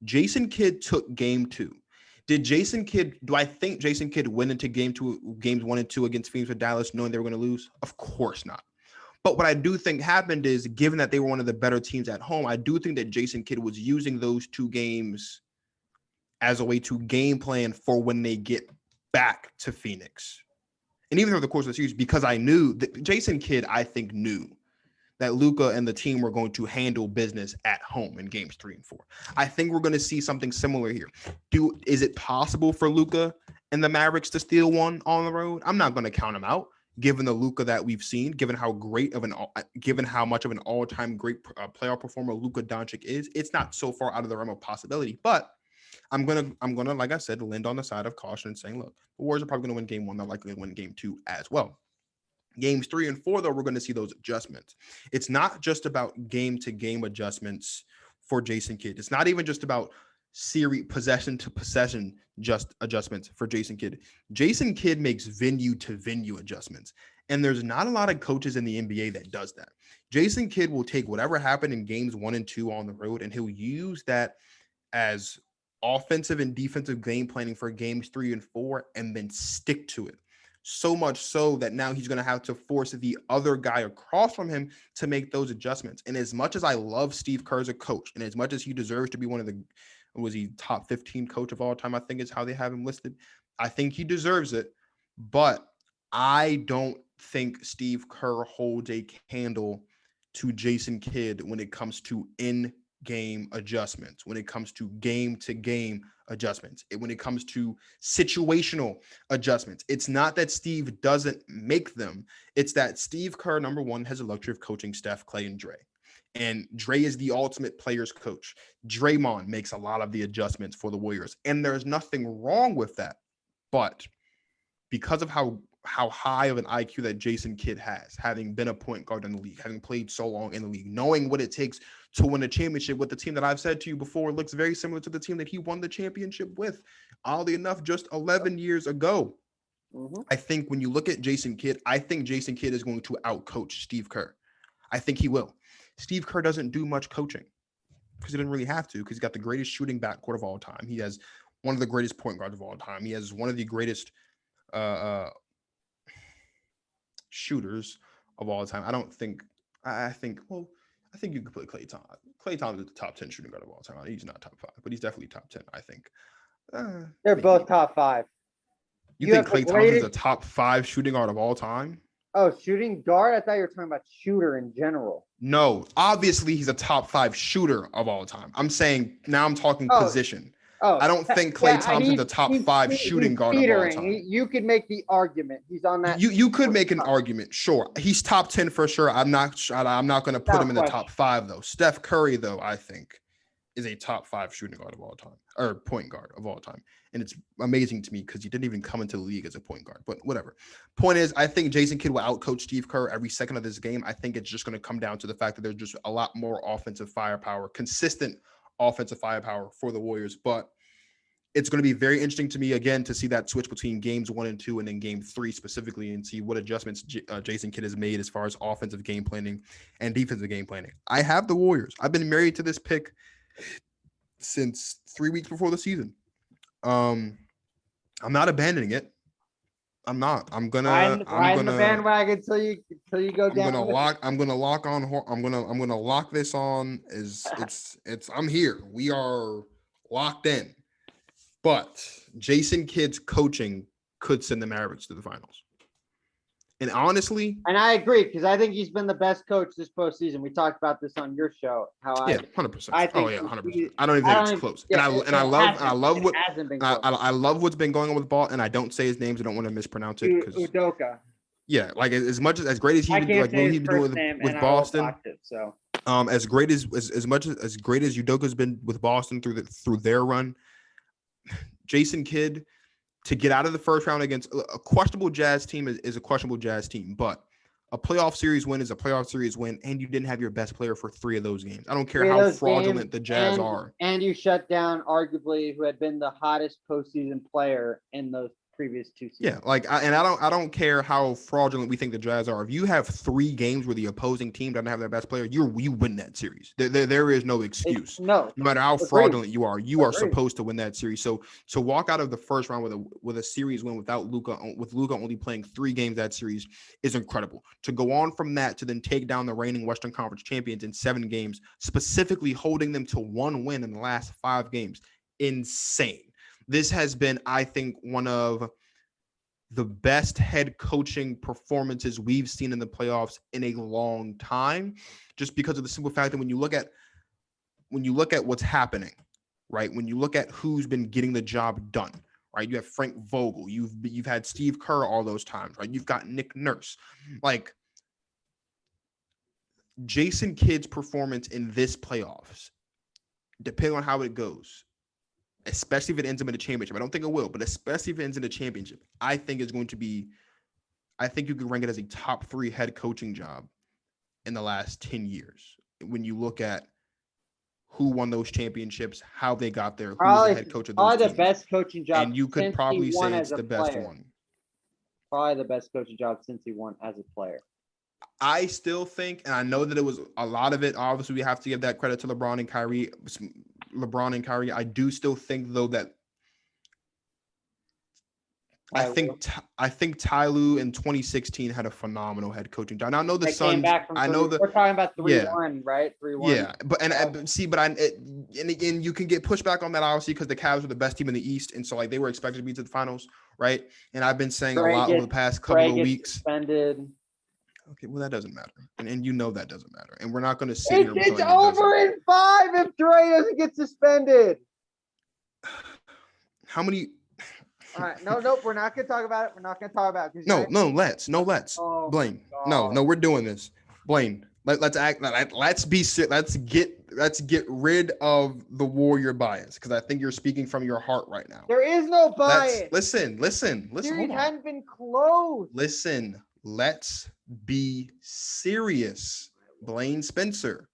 Jason Kidd took game 2. Do I think Jason Kidd went into games 1 and 2 against Phoenix with Dallas knowing they were going to lose? Of course not. But what I do think happened is, given that they were one of the better teams at home, I do think that Jason Kidd was using those 2 games as a way to game plan for when they get back to Phoenix. And even over the course of the series, because I knew that Jason Kidd, I think, knew that Luka and the team were going to handle business at home in games 3 and 4. I think we're going to see something similar here. Is it possible for Luka and the Mavericks to steal one on the road? I'm not going to count them out, given the Luka that we've seen, given how much of an all-time great playoff performer Luka Doncic is. It's not so far out of the realm of possibility, but I'm gonna, like I said, land on the side of caution and saying, look, the Warriors are probably going to win game 1. They're likely to win game 2 as well. Games 3 and 4, though, we're going to see those adjustments. It's not just about game-to-game adjustments for Jason Kidd. It's not even just about series possession-to-possession just adjustments for Jason Kidd. Jason Kidd makes venue-to-venue adjustments, and there's not a lot of coaches in the NBA that does that. Jason Kidd will take whatever happened in games 1 and 2 on the road, and he'll use that as offensive and defensive game planning for games 3 and 4 and then stick to it. So much so that now he's going to have to force the other guy across from him to make those adjustments. And as much as I love Steve Kerr as a coach, and as much as he deserves to be one of the, was he top 15 coach of all time, I think is how they have him listed. I think he deserves it, but I don't think Steve Kerr holds a candle to Jason Kidd when it comes to in-game adjustments, when it comes to game-to-game adjustments, when it comes to situational adjustments. It's not that Steve doesn't make them. It's that Steve Kerr, number one, has the luxury of coaching Steph, Clay, and Dre. And Dre is the ultimate players coach. Draymond makes a lot of the adjustments for the Warriors. And there's nothing wrong with that. But because of how high of an IQ that Jason Kidd has, having been a point guard in the league, having played so long in the league, knowing what it takes to win a championship with the team that I've said to you before looks very similar to the team that he won the championship with, oddly enough, just 11 years ago. Mm-hmm. I think when you look at Jason Kidd, I think Jason Kidd is going to outcoach Steve Kerr. I think he will. Steve Kerr doesn't do much coaching because he didn't really have to, because he's got the greatest shooting backcourt of all time. He has one of the greatest point guards of all time. He has one of the greatest shooters of all time. I think you could put Klay Thompson. Klay Thompson is the top 10 shooting guard of all time. He's not top 5, but he's definitely top 10, I think. They're both top 5. You think Klay Thompson is a top 5 shooting guard of all time? Oh, shooting guard? I thought you were talking about shooter in general. No, obviously he's a top 5 shooter of all time. I'm saying now I'm talking position. I don't think Klay Thompson's a top 5 shooting guard of all time. You could make the argument he's on that. You could make an argument, sure. He's top 10 for sure. I'm not going to put him in the top 5 though. Steph Curry though, I think, is a top 5 shooting guard of all time, or point guard of all time. And it's amazing to me because he didn't even come into the league as a point guard, but whatever. Point is, I think Jason Kidd will outcoach Steve Kerr every second of this game. I think it's just going to come down to the fact that there's just a lot more offensive firepower, consistent offensive firepower for the Warriors. But it's going to be very interesting to me, again, to see that switch between games 1 and 2 and then game 3 specifically, and see what adjustments Jason Kidd has made as far as offensive game planning and defensive game planning. I have the Warriors. I've been married to this pick since 3 weeks before the season. I'm not abandoning it. I'm not. I'm gonna the bandwagon until you go down. I'm gonna lock this on. I'm here. We are locked in. But Jason Kidd's coaching could send the Mavericks to the finals. And honestly, and I agree, because I think he's been the best coach this postseason. We talked about this on your show. 100%. 100%. I don't even think it's close. Yeah, I love what's been going on with Ball. And I don't say his names. I don't want to mispronounce it. Udoka. Yeah, like as great as he's been doing with Boston. As great as Udoka's been with Boston through their run, Jason Kidd, to get out of the first round against a questionable Jazz team is a questionable Jazz team, but a playoff series win is a playoff series win, and you didn't have your best player for 3 of those games. I don't care how fraudulent the Jazz are. And you shut down arguably who had been the hottest postseason player in those previous 2 seasons. Yeah, I don't care how fraudulent we think the Jazz are. If you have 3 games where the opposing team doesn't have their best player, you win that series. There is no excuse. No matter how fraudulent you are supposed to win that series. So to walk out of the first round with a series win without Luka, with Luka only playing 3 games that series, is incredible. To go on from that to then take down the reigning Western Conference champions in 7 games, specifically holding them to 1 win in the last 5 games, insane. This has been, I think, one of the best head coaching performances we've seen in the playoffs in a long time, just because of the simple fact that when you look at what's happening, right? When you look at who's been getting the job done, right? You have Frank Vogel, you've had Steve Kerr all those times, right? You've got Nick Nurse. Like, Jason Kidd's performance in this playoffs, depending on how it goes, especially if it ends up in a championship. I don't think it will, but especially if it ends in a championship, I think it's going to be I think you could rank it as a top 3 head coaching job in the last 10 years. When you look at who won those championships, how they got there, who was the head coach of those Probably teams. the best coaching job And you could since probably he won say as it's a the best player. one. Probably the best coaching job since he won as a player. I still think, and I know that it was a lot of it. Obviously, we have to give that credit to LeBron and Kyrie. I do still think, though, that I think Ty Lue in 2016 had a phenomenal head coaching job. Now I know the Suns. Came back from we're talking about 3-1, right? 3-1. Yeah, and you can get pushback on that obviously because the Cavs were the best team in the East, and so like they were expected to be to the finals, right? And I've been saying a lot over the past couple of weeks. Suspended. Okay, well that doesn't matter, and you know that doesn't matter, and we're not going to sit here. It's over in 5 if Dre doesn't get suspended. How many? All right, nope. We're not going to talk about it. Let's. Oh, Blaine, no, we're doing this. Blaine, let's get rid of the Warrior bias because I think you're speaking from your heart right now. There is no bias. Listen. Series hadn't been closed. Listen, let's be serious. Blaine Spencer,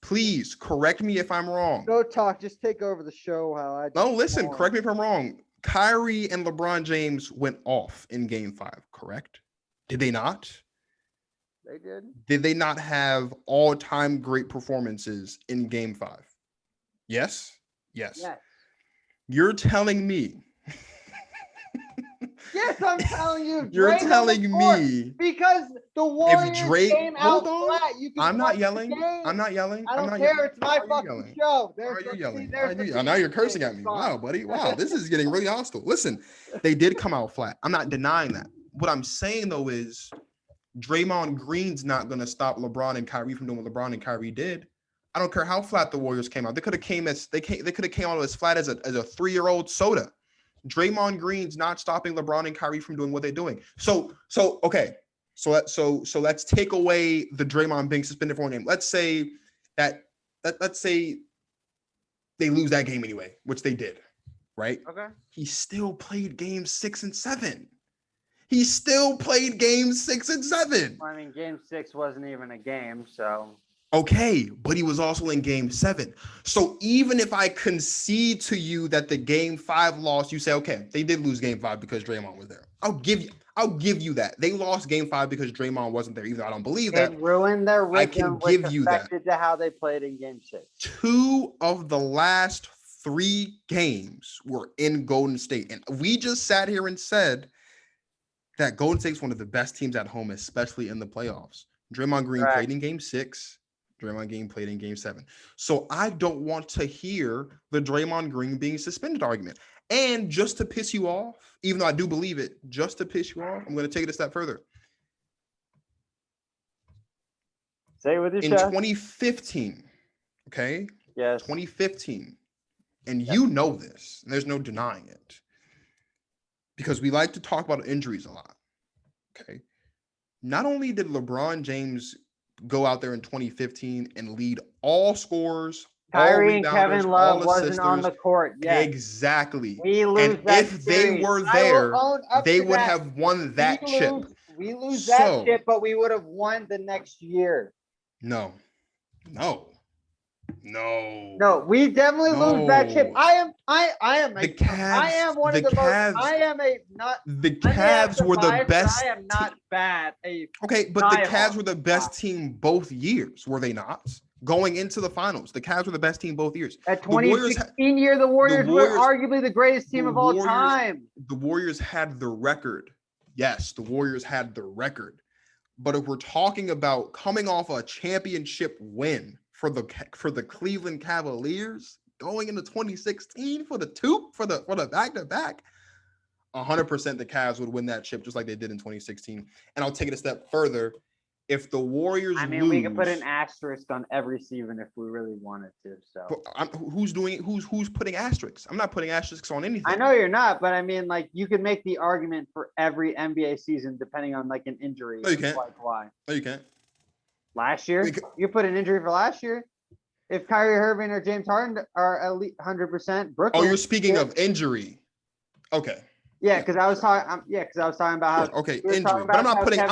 please correct me if I'm wrong. Go talk. Just take over the show. Correct me if I'm wrong. Kyrie and LeBron James went off in Game 5, correct? Did they not? They did. Did they not have all-time great performances in Game 5? Yes. You're telling me. Yes, I'm telling you. You're telling me because the Warriors came out flat. I'm not yelling. I don't care. It's my fucking show. Why are you yelling? Now you're cursing at me. Wow, buddy. Wow, this is getting really hostile. Listen, they did come out flat. I'm not denying that. What I'm saying though is Draymond Green's not going to stop LeBron and Kyrie from doing what LeBron and Kyrie did. I don't care how flat the Warriors came out. They could have came out as flat as a 3-year-old soda. Draymond Green's not stopping LeBron and Kyrie from doing what they're doing. So let's take away the Draymond being suspended for one game. Let's say let's say they lose that game anyway, which they did, right? Okay. He still played games 6 and 7. He still played games 6 and 7. I mean, game 6 wasn't even a game, so. Okay, but he was also in game 7. So even if I concede to you that the game 5 loss, you say, okay, they did lose game 5 because Draymond was there. I'll give you that. They lost game 5 because Draymond wasn't there, even though I don't believe that. It ruined their rhythm. I can give you that. To how they played in game 6. 2 of the last 3 games were in Golden State. And we just sat here and said that Golden State's one of the best teams at home, especially in the playoffs. Draymond Green played in game 6. Draymond Green played in game 7. So I don't want to hear the Draymond Green being suspended argument. And just to piss you off, even though I do believe it, just to piss you off, I'm going to take it a step further. Say it with your chest. In 2015, okay? Yes. 2015. And you know this. And there's no denying it. Because we like to talk about injuries a lot. Okay. Not only did LeBron James go out there in 2015 and lead all scorers, Kyrie and Kevin Love wasn't on the court yet. Exactly. We lose and that if series. They were there, they would have won that chip. We lose that chip, but we would have won the next year. No. We definitely lose that chip. I am the Cavs were the best. I am not bad. Okay, but the Cavs were the best team both years, were they not? Going into the finals, the Cavs were the best team both years. At 2016 year, the Warriors were arguably the greatest team of all time. The Warriors had the record. Yes, the Warriors had the record. But if we're talking about coming off a championship win for the Cleveland Cavaliers going into 2016 for the back-to-back, 100% the Cavs would win that chip just like they did in 2016. And I'll take it a step further. If the Warriors lose, we could put an asterisk on every season if we really wanted to. So who's putting asterisks? I'm not putting asterisks on anything. I know you're not, but I mean, like, you could make the argument for every NBA season depending on like an injury. No, you can't. Like why? No, you can't. Last year, you put an injury for last year. If Kyrie Irving or James Harden are at least 100%, Brooklyn. Oh, you're speaking of injury. Okay. Yeah, because I was talking. Because I was talking about how. Okay, we were injury, talking but I'm about not how putting. Kevin,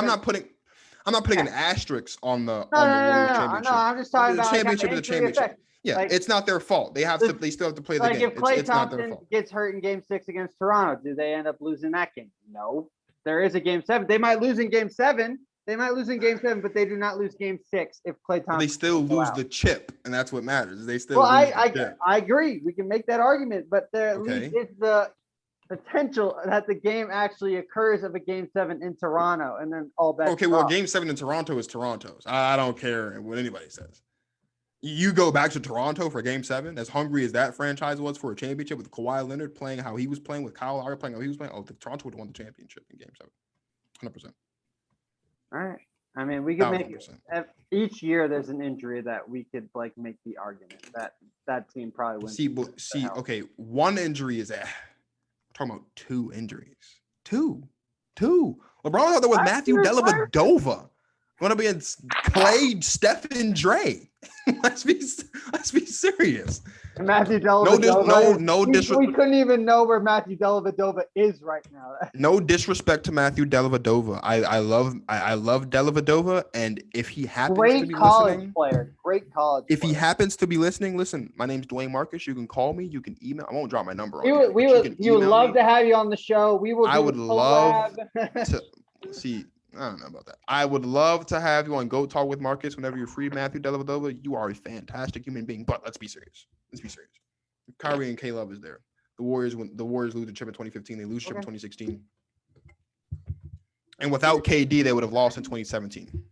I'm not putting Yeah. an asterisk on the No, no, Warriors no, no, no, no. championship. I'm just talking The about like how championship the is a injury championship. affects. Yeah, Like, it's not their fault. They still have to play the like game. if Klay It's not their Thompson fault. gets hurt in Game 6 against Toronto, do they end up losing that game? No. There is a Game 7. They might lose in Game 7. But they do not lose Game 6 if Klay Thompson. But they still go lose out. the chip, and that's what matters. They still Well, lose the chip. I agree. We can make that argument, but there at Okay. least is the potential that the game actually occurs of a Game 7 in Toronto, and then all bets. Okay, well, Game 7 in Toronto is Toronto's. I don't care what anybody says. You go back to Toronto for Game 7, as hungry as that franchise was for a championship with Kawhi Leonard playing how he was playing, with Kyle Lowry playing how he was playing. Oh, Toronto would have won the championship in Game 7. 100%. All right. I mean, we could make 1,000%. each year there's an injury that we could like make the argument that team probably wins. Okay, one injury is we're talking about two injuries. Two. LeBron was out there with Matthew Dellavedova. Going to be in Clay, Steph, and Dre. let's be serious. And Matthew Dellavedova. No disrespect. We couldn't even know where Matthew Dellavedova is right now. No disrespect to Matthew Dellavedova. I love Dellavedova, and if he happens to be listening, great college. If he happens to be listening, listen. My name's Dwayne Marcus. You can call me. You can email. I won't drop my number. We would love to have you on the show. I would love to see. I don't know about that. I would love to have you on Go Talk with Marcus whenever you're free, Matthew Dellavedova. You are a fantastic human being, but let's be serious. Kyrie and K-Love is there. The Warriors lose the chip in 2015. They lose the chip in 2016. And without KD, they would have lost in 2017.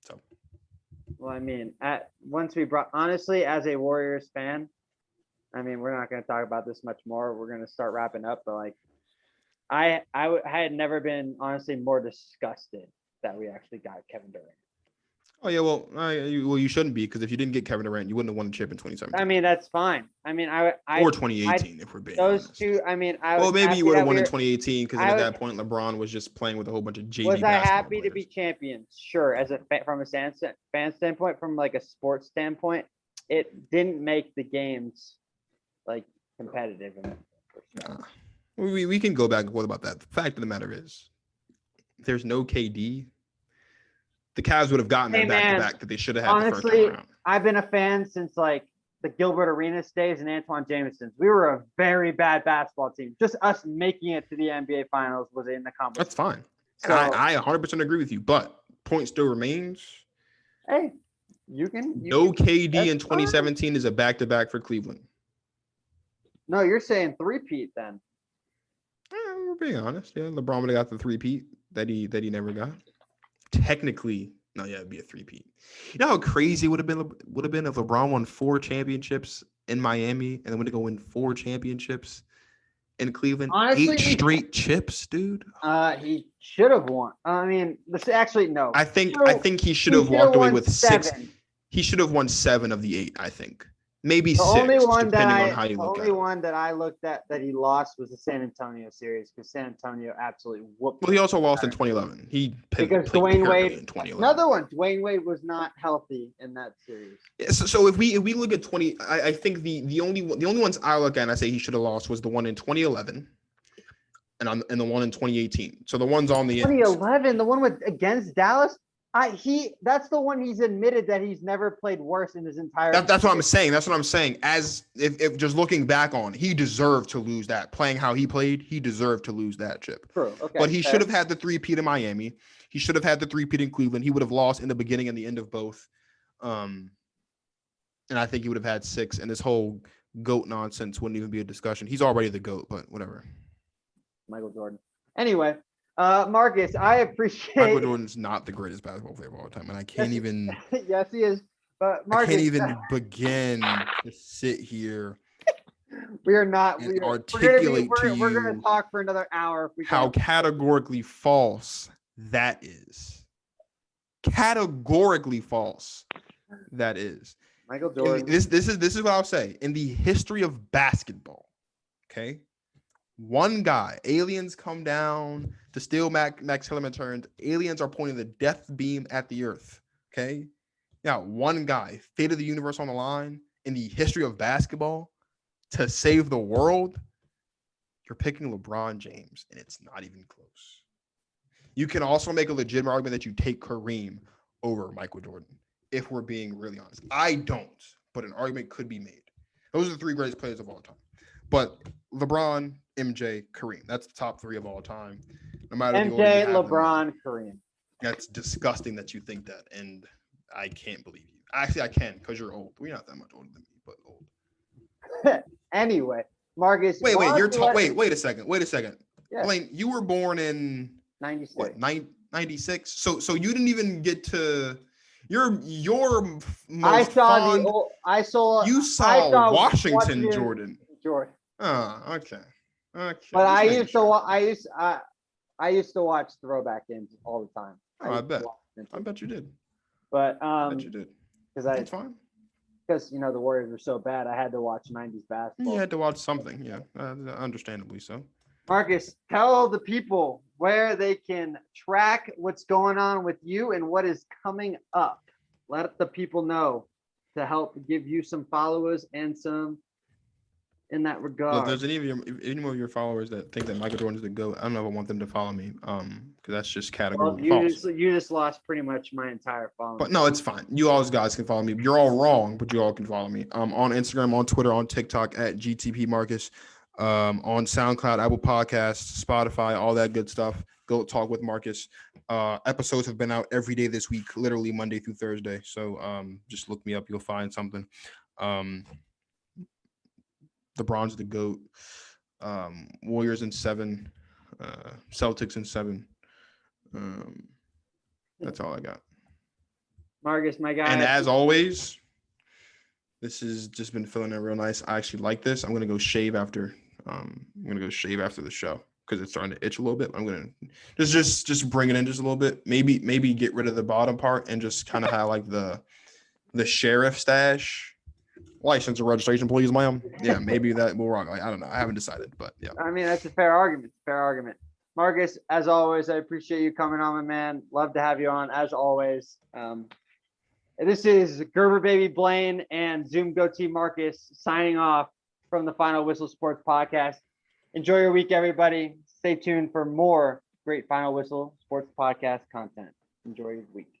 So. Well, I mean, honestly, as a Warriors fan, I mean, we're not going to talk about this much more. We're going to start wrapping up, but like, I had never been honestly more disgusted that we actually got Kevin Durant. Oh yeah, well, you shouldn't be, because if you didn't get Kevin Durant, you wouldn't have won the chip in 2017. I mean, that's fine. I mean, or 2018, if we're being those honest. two. I mean, maybe you would have won in 2018 because at that point LeBron was just playing with a whole bunch of JV. Was I happy players. to be champions? Sure. As from a fan standpoint, from like a sports standpoint, it didn't make the games like competitive enough. We can go back and forth about that. The fact of the matter is, if there's no KD, the Cavs would have gotten their back-to-back that they should have had. Honestly, the first time around. I've been a fan since like the Gilbert Arenas days and Antoine Jameson's. We were a very bad basketball team. Just us making it to the NBA Finals was an accomplishment. That's fine. So, I 100% agree with you, but point still remains. Hey, KD in 2017 is a back-to-back for Cleveland. No, you're saying three-peat then. We're being honest. Yeah, LeBron would have got the three-peat that he never got. Technically, no, yeah, it'd be a three-peat. You know how crazy it would have been if LeBron won 4 championships in Miami and then went to go win 4 championships in Cleveland? Honestly, 8 straight chips, dude. He should have won. I mean, no. I think he should have walked away with 7. 6. He should have won 7 of the 8, I think. Maybe the 6, only one depending that on how you look at it. The only one that I looked at that he lost was the San Antonio series, because San Antonio absolutely whooped. Well, he also lost in 2011. Because Dwayne Wade in 2011. Another one. Dwayne Wade was not healthy in that series. Yeah, so if we look at 20, I think the only ones I look at and I say he should have lost was the one in 2011 and the one in 2018. So the ones on the 2011, the one against Dallas. That's the one he's admitted that he's never played worse in his entire. That's what I'm saying. That's what I'm saying. As if just looking back on, he deserved to lose that. Playing how he played, he deserved to lose that chip. True. Okay. But he should have had the 3-peat in Miami. He should have had the 3-peat in Cleveland. He would have lost in the beginning and the end of both. And I think he would have had 6. And this whole GOAT nonsense wouldn't even be a discussion. He's already the GOAT, but whatever. Michael Jordan. Anyway. Marcus, I appreciate. Michael Jordan's not the greatest basketball player of all time, and I can't even. Yes, he is. But Marcus, I can't even begin to sit here. We are not. And articulate to you. We're going to talk for another hour. If we how categorically false that is. Categorically false that is. Michael Jordan. This is what I'll say. In the history of basketball, okay. One guy, aliens come down to steal Max Hillerman turns. Aliens are pointing the death beam at the earth. Okay. Now, one guy, fate of the universe on the line in the history of basketball to save the world. you're picking LeBron James, and it's not even close. You can also make a legitimate argument that you take Kareem over Michael Jordan, if we're being really honest. I don't, but an argument could be made. Those are the three greatest players of all time. But LeBron, MJ, Kareem. That's the top three of all time. No matter the order you MJ, have them in. LeBron, Kareem. That's disgusting that you think that, and I can't believe you. Actually, I can because you're old. We're not that much older than me, but old. Anyway, Marcus. Wait, wait a second. Yeah. Blaine, you were born in 96. what, 96? So you didn't even get to your I most saw fond, I saw Washington Jordan. Jordan. Oh, okay. But Just I making used sure. I used to watch throwback games all the time. Oh, I bet you did. But I bet you did. That's fine. because the Warriors were so bad, I had to watch 90s basketball. You had to watch something, yeah, understandably so. Marcus, tell the people where they can track what's going on with you and what is coming up. Let the people know to help give you some followers and some in that regard. Well, if there's any more of your followers that think that Michael Jordan is the GOAT, I don't know if I want them to follow me, because that's just categorically false. You just lost pretty much my entire following. But no, it's fine. You all guys can follow me. You're all wrong, but you all can follow me. On Instagram, on Twitter, on TikTok at gtpmarcus, on SoundCloud, Apple Podcasts, Spotify, all that good stuff. Go talk with Marcus. Episodes have been out every day this week, literally Monday through Thursday. So just look me up. You'll find something. LeBron's the GOAT. Warriors in 7. Celtics in 7. That's all I got. Marcus, my guy. And as always, this has just been feeling real nice. I actually like this. I'm gonna go shave after. I'm gonna go shave after the show because it's starting to itch a little bit. I'm gonna just bring it in just a little bit. Maybe get rid of the bottom part and just kind of have like the sheriff stash. License and registration, please, ma'am. Yeah, maybe that will wrong. I don't know. I haven't decided, but yeah. I mean, that's a fair argument. Marcus, as always, I appreciate you coming on, my man. Love to have you on, as always. This is Gerber Baby Blaine and Zoom Goatee Marcus signing off from the Final Whistle Sports Podcast. Enjoy your week, everybody. Stay tuned for more great Final Whistle Sports Podcast content. Enjoy your week.